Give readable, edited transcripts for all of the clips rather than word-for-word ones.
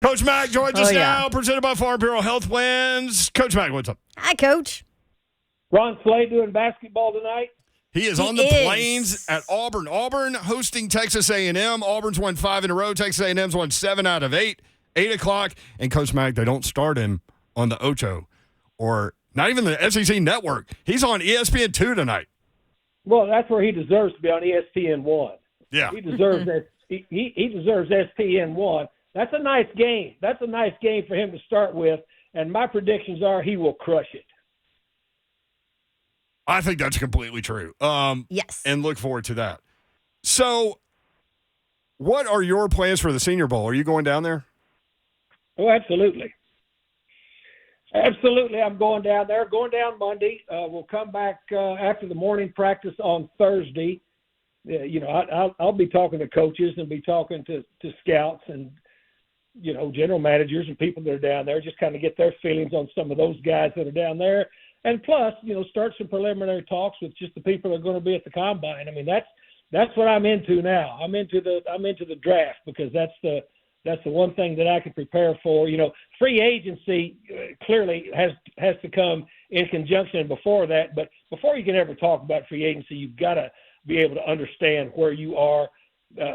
Coach Mack joins us yeah. now, presented by Farm Bureau Health Plans. Coach Mack, what's up? Hi, Coach. Ron Slay doing basketball tonight? He is He on the is. plains at Auburn. Auburn hosting Texas A&M. Auburn's won 5 in a row. Texas A&M's won 7 out of 8. 8 o'clock. And Coach Mack, they don't start him on the Ocho or not even the SEC Network. He's on ESPN2 tonight. Well, that's where he deserves to be, on ESPN1. Yeah. He deserves that. He deserves ESPN1. That's a nice game. That's a nice game for him to start with. And my predictions are he will crush it. I think that's completely true. Yes. And look forward to that. So, what are your plans for the Senior Bowl? Are you going down there? Oh, absolutely. Absolutely, I'm going down there. Going down Monday. We'll come back after the morning practice on Thursday. I'll be talking to coaches and be talking to scouts and, general managers and people that are down there, just kind of get their feelings on some of those guys that are down there. And plus, start some preliminary talks with just the people that are going to be at the combine. I mean, that's what I'm into now. I'm into the draft because that's the one thing that I can prepare for. Free agency clearly has to come in conjunction before that. But before you can ever talk about free agency, you've got to be able to understand where you are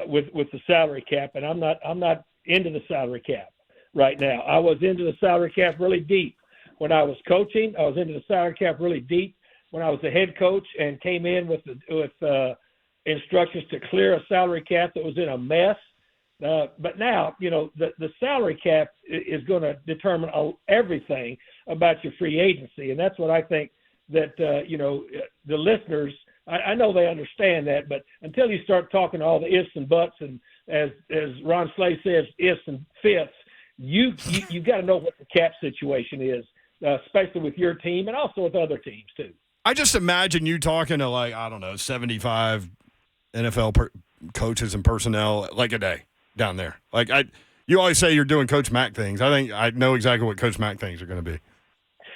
with the salary cap. And I'm not into the salary cap right now. I was into the salary cap really deep when I was coaching. I was into the salary cap really deep when I was the head coach and came in with instructions to clear a salary cap that was in a mess. But now, the salary cap is going to determine everything about your free agency. And that's what I think that, the listeners, I know they understand that, but until you start talking all the ifs and buts and as Ron Slay says, ifs and fits, you got to know what the cap situation is, especially with your team and also with other teams too. I just imagine you talking to 75 NFL coaches and personnel like a day down there. You always say you're doing Coach Mack things. I think I know exactly what Coach Mack things are going to be.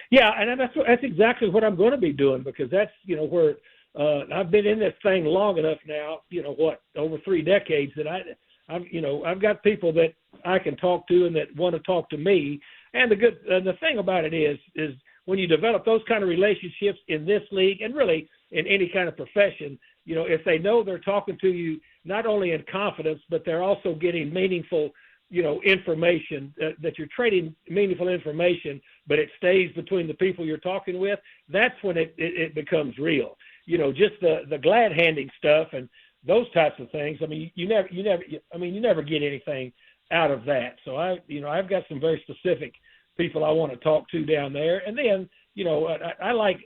Yeah, and that's exactly what I'm going to be doing because that's where I've been in this thing long enough now. Over 3 decades that I've got people that I can talk to and that want to talk to me. And the thing about it is when you develop those kind of relationships in this league and really in any kind of profession, if they know they're talking to you not only in confidence, but they're also getting meaningful, information, that you're trading meaningful information, but it stays between the people you're talking with, that's when it becomes real. Just the glad handing stuff and those types of things. I mean, you never get anything out of that. So I've got some very specific people I want to talk to down there. And then, I like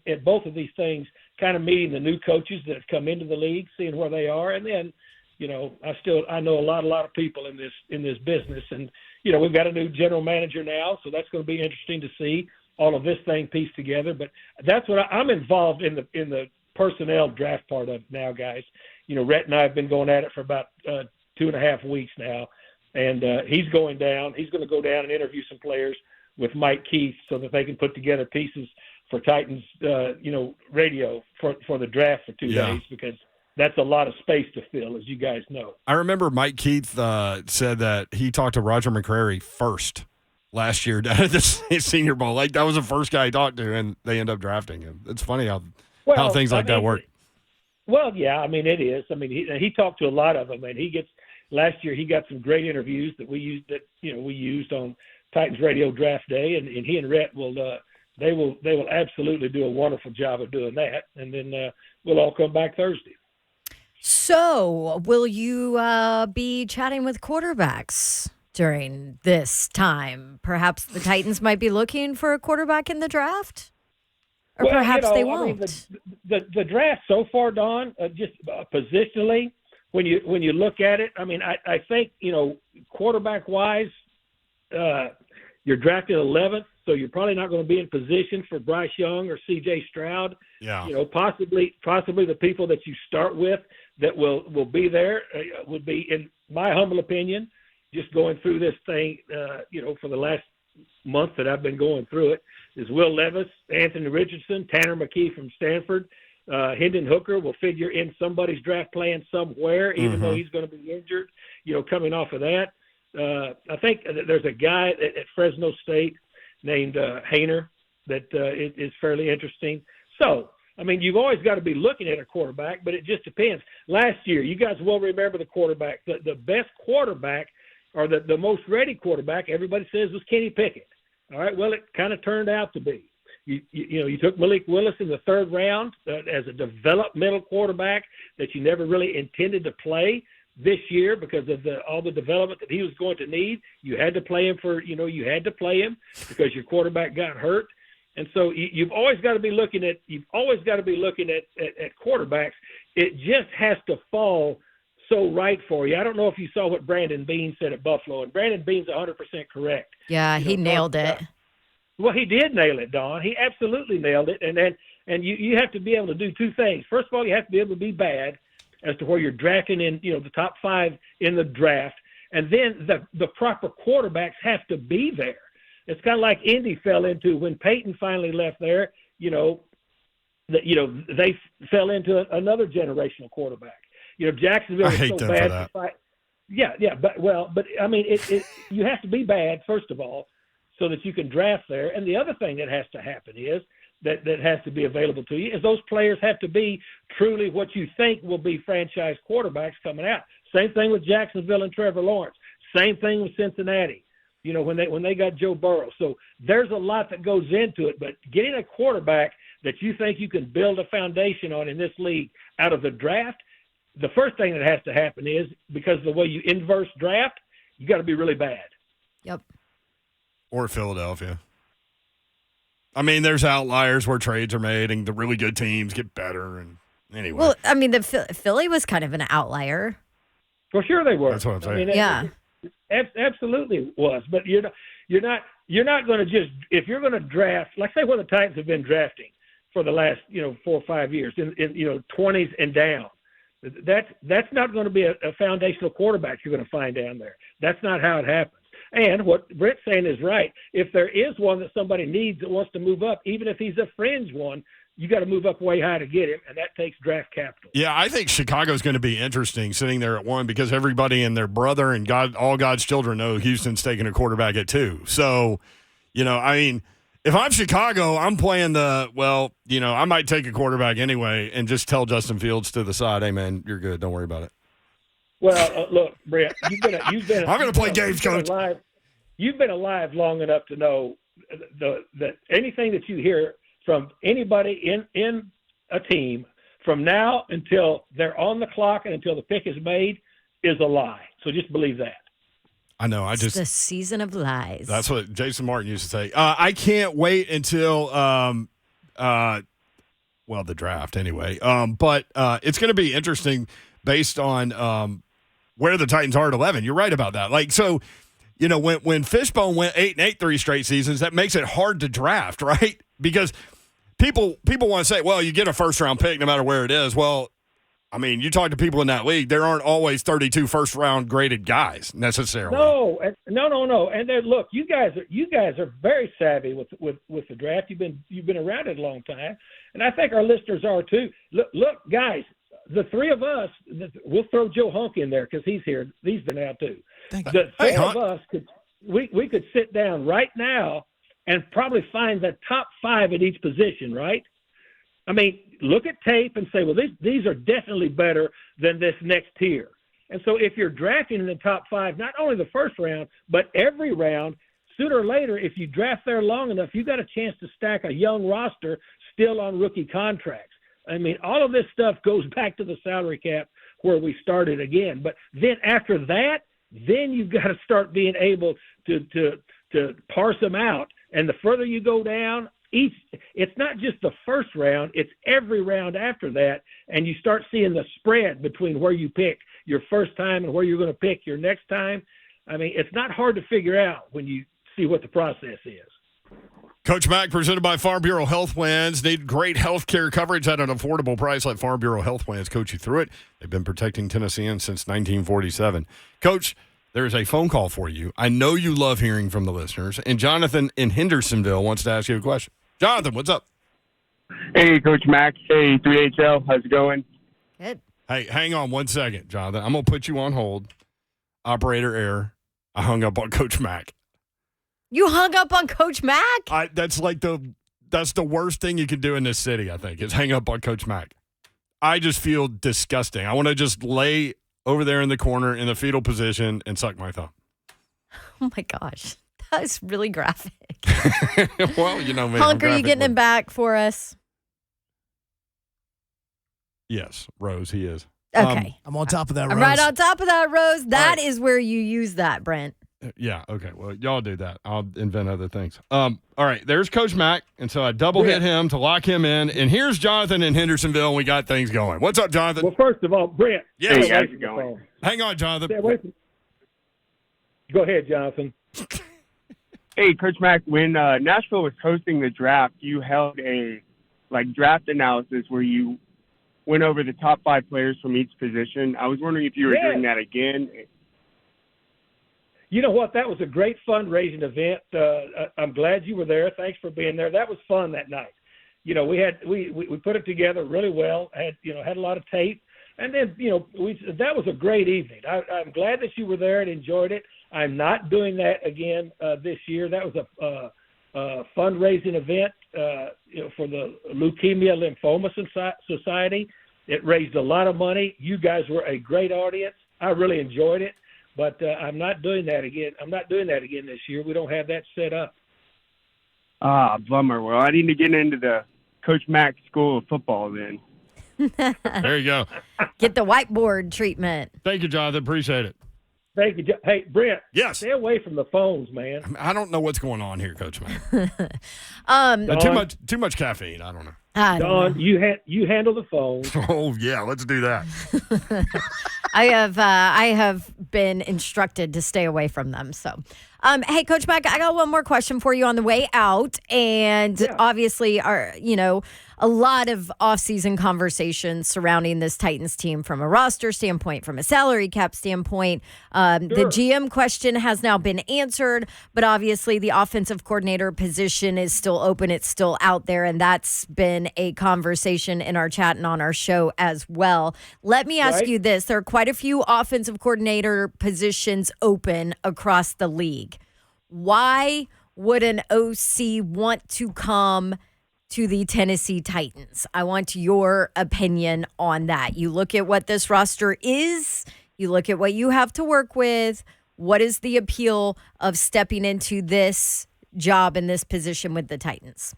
at both of these things, kind of meeting the new coaches that have come into the league, seeing where they are. And then, I know a lot of people in this business. And, we've got a new general manager now, so that's going to be interesting to see all of this thing pieced together. But that's what I'm involved in the personnel draft part of now, guys. Rhett and I have been going at it for about 2.5 weeks now. And he's going down. He's going to go down and interview some players with Mike Keith so that they can put together pieces for Titans, radio for the draft for 2 days because that's a lot of space to fill, as you guys know. I remember Mike Keith said that he talked to Roger McCrary first last year down at the Senior Bowl. That was the first guy he talked to, and they end up drafting him. It's funny how things like that work. Well, yeah, I mean, it is. I mean, he talked to a lot of them, and last year he got some great interviews that we used on Titans Radio Draft Day, and he and Rhett will absolutely do a wonderful job of doing that, and then we'll all come back Thursday. So, will you be chatting with quarterbacks during this time? Perhaps the Titans might be looking for a quarterback in the draft? Or perhaps they won't. I mean, the draft so far, Don, just positionally, when you look at it, I mean, I think, quarterback-wise, you're drafted 11th, so you're probably not going to be in position for Bryce Young or C.J. Stroud. Yeah. Possibly the people that you start with that will be there would be, in my humble opinion, just going through this thing, for the last month that I've been going through it, is Will Levis, Anthony Richardson, Tanner McKee from Stanford. Hendon Hooker will figure in somebody's draft plan somewhere, even though he's going to be injured, coming off of that. I think there's a guy at Fresno State named Hayner that is fairly interesting. So, I mean, you've always got to be looking at a quarterback, but it just depends. Last year, you guys will remember the quarterback. The best quarterback, or the most ready quarterback, everybody says was Kenny Pickett. All right, well, it kind of turned out to be. You took Malik Willis in the third round as a developmental quarterback that you never really intended to play this year because of all the development that he was going to need. You had to play him because your quarterback got hurt. And so you've always got to be looking at quarterbacks. It just has to fall so right for you. I don't know if you saw what Brandon Beane said at Buffalo, and Brandon Beane's 100% correct. Yeah, he nailed it. Well, he did nail it, Don. He absolutely nailed it. And you have to be able to do two things. First of all, you have to be able to be bad as to where you're drafting in, the top 5 in the draft, and then the proper quarterbacks have to be there. It's kind of like Indy fell into when Peyton finally left there. They fell into another generational quarterback. Jacksonville was so bad. For that. Yeah, but I mean, you have to be bad first of all, so that you can draft there. And the other thing that has to happen is that has to be available to you is those players have to be truly what you think will be franchise quarterbacks coming out. Same thing with Jacksonville and Trevor Lawrence. Same thing with Cincinnati. When they got Joe Burrow. So there's a lot that goes into it, but getting a quarterback that you think you can build a foundation on in this league out of the draft, the first thing that has to happen is, because of the way you inverse draft, you got to be really bad. Yep. Or Philadelphia. I mean, there's outliers where trades are made and the really good teams get better. And anyway. Well, I mean, the Philly was kind of an outlier. Well, sure they were. That's what I'm saying. Yeah. Absolutely was, but you're not going to just, if you're going to draft, like say where the Titans have been drafting for the last 4 or 5 years in 20s and down. That's not going to be a foundational quarterback you're going to find down there. That's not how it happens. And what Brett's saying is right. If there is one that somebody needs that wants to move up, even if he's a fringe one, you got to move up way high to get him, and that takes draft capital. Yeah, I think Chicago's going to be interesting sitting there at 1 because everybody and their brother and all God's children know Houston's taking a quarterback at 2. So, I mean, if I'm Chicago, I'm playing I might take a quarterback anyway and just tell Justin Fields to the side, hey, man, you're good. Don't worry about it. Well, look, Brett, you've been. I'm going to play games, coach. You've been alive long enough to know that anything that you hear from anybody in a team from now until they're on the clock and until the pick is made is a lie. So just believe that. I know. It's the season of lies. That's what Jason Martin used to say. I can't wait until the draft anyway. But it's going to be interesting based on where the Titans are at 11. You're right about that. When Fishbone went 8-8 3 straight seasons, that makes it hard to draft, right? Because people want to say, well, you get a first-round pick no matter where it is. Well, I mean, you talk to people in that league, there aren't always 32 first-round graded guys necessarily. No. And then, look, you guys are very savvy with the draft. You've been around it a long time, and I think our listeners are too. Look, guys, the three of us, we'll throw Joe Hunk in there because he's here. He's been out too. The four of us we could sit down right now and probably find the top 5 at each position, right? I mean, look at tape and say, well, these are definitely better than this next tier. And so if you're drafting in the top 5, not only the first round, but every round, sooner or later, if you draft there long enough, you got a chance to stack a young roster still on rookie contracts. I mean, all of this stuff goes back to the salary cap where we started again. But then after that, then you've got to start being able to parse them out. And the further you go down, it's not just the first round, it's every round after that. And you start seeing the spread between where you pick your first time and where you're going to pick your next time. I mean, it's not hard to figure out when you see what the process is. Coach Mack, presented by Farm Bureau Health Plans. Need great health care coverage at an affordable price. Let Farm Bureau Health Plans coach you through it. They've been protecting Tennesseans since 1947. Coach, there is a phone call for you. I know you love hearing from the listeners, and Jonathan in Hendersonville wants to ask you a question. Jonathan, what's up? Hey, Coach Mack. Hey, 3HL. How's it going? Good. Hey, hang on 1 second, Jonathan. I'm going to put you on hold. Operator error. I hung up on Coach Mack. You hung up on Coach Mack? That's the worst thing you can do in this city, I think, is hang up on Coach Mack. I just feel disgusting. I want to just lay over there in the corner in the fetal position and suck my thumb. Oh, my gosh. That is really graphic. Well, you know me. Hunk, are you getting him back for us? Yes, Rose, he is. Okay. I'm on top of that, Rose. I'm right on top of that, Rose. That is where you use that, Brent. Yeah, okay. Well, y'all do that. I'll invent other things. All right, there's Coach Mack, and so I double hit him to lock him in. And here's Jonathan in Hendersonville, and we got things going. What's up, Jonathan? Well, first of all, Brent. Yeah, Hey, how's it going? Hang on, Jonathan. Go ahead, Jonathan. Hey, Coach Mack, when Nashville was hosting the draft, you held a draft analysis where you went over the top 5 players from each position. I was wondering if you were doing that again. You know what? That was a great fundraising event. I'm glad you were there. Thanks for being there. That was fun that night. You know, we put it together really well. Had a lot of tape, and then that was a great evening. I'm glad that you were there and enjoyed it. I'm not doing that again this year. That was a fundraising event for the Leukemia Lymphoma Society. It raised a lot of money. You guys were a great audience. I really enjoyed it. But I'm not doing that again. I'm not doing that again this year. We don't have that set up. Bummer. Well, I need to get into the Coach Mack School of Football then. There you go. Get the whiteboard treatment. Thank you, Jonathan. Appreciate it. Thank you. Hey, Brent. Yes. Stay away from the phones, man. I don't know what's going on here, Coach Mack. Too much caffeine. I don't know. Don, you handle the phone. Oh yeah, let's do that. I have been instructed to stay away from them. So, hey, Coach Mack, I got one more question for you on the way out, and obviously, a lot of off-season conversations surrounding this Titans team from a roster standpoint, from a salary cap standpoint. The GM question has now been answered, but obviously the offensive coordinator position is still open. It's still out there, and that's been a conversation in our chat and on our show as well. Let me ask you this. There are quite a few offensive coordinator positions open across the league. Why would an OC want to come to the Tennessee Titans? I want your opinion on that. You look at what this roster is, you look at what you have to work with. What is the appeal of stepping into this job in this position with the Titans?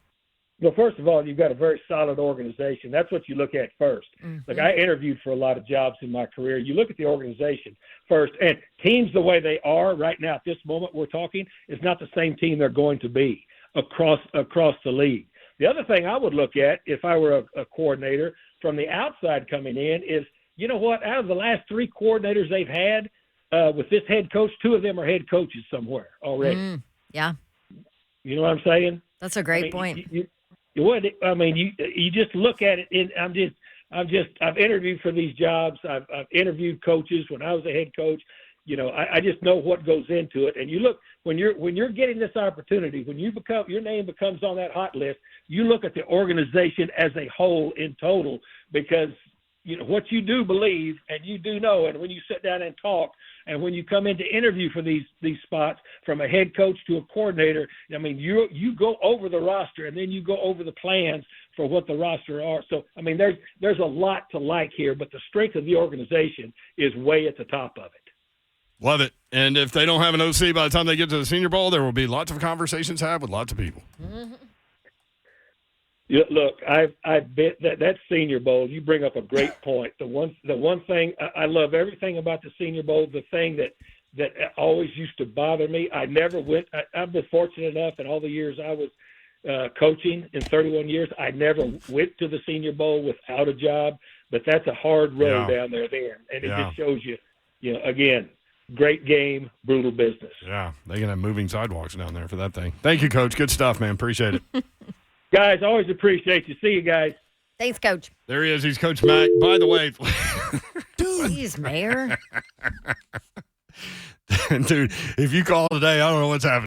Well, first of all, you've got a very solid organization. That's what you look at first. Mm-hmm. Like, I interviewed for a lot of jobs in my career. You look at the organization first, and teams the way they are right now at this moment we're talking is not the same team they're going to be across the league. The other thing I would look at if I were a coordinator from the outside coming in is, you know what, out of the last 3 coordinators they've had with this head coach, 2 of them are head coaches somewhere already. Yeah. You know what I'm saying? That's a great point. You just look at it, and I've interviewed for these jobs. I've interviewed coaches when I was a head coach. I just know what goes into it. And you look when you're getting this opportunity, when your name becomes on that hot list, you look at the organization as a whole in total, because what you do believe and you do know, and when you sit down and talk, and when you come in to interview for these spots, from a head coach to a coordinator, you go over the roster, and then you go over the plans for what the roster are. So, there's a lot to like here, but the strength of the organization is way at the top of it. Love it. And if they don't have an OC by the time they get to the Senior Bowl, there will be lots of conversations had with lots of people. Mm-hmm. Yeah, look, I've been that Senior Bowl. You bring up a great point. The one thing I love everything about the Senior Bowl. The thing that always used to bother me. I never went. I've been fortunate enough in all the years I was coaching in 31 years. I never went to the Senior Bowl without a job. But that's a hard road down there, and it just shows you. Again, great game, brutal business. Yeah, they can have moving sidewalks down there for that thing. Thank you, Coach. Good stuff, man. Appreciate it. Guys, always appreciate you. See you guys. Thanks, Coach. There he is. He's Coach Mack. By the way, Jeez, Mayor. dude, if you call today, I don't know what's happening.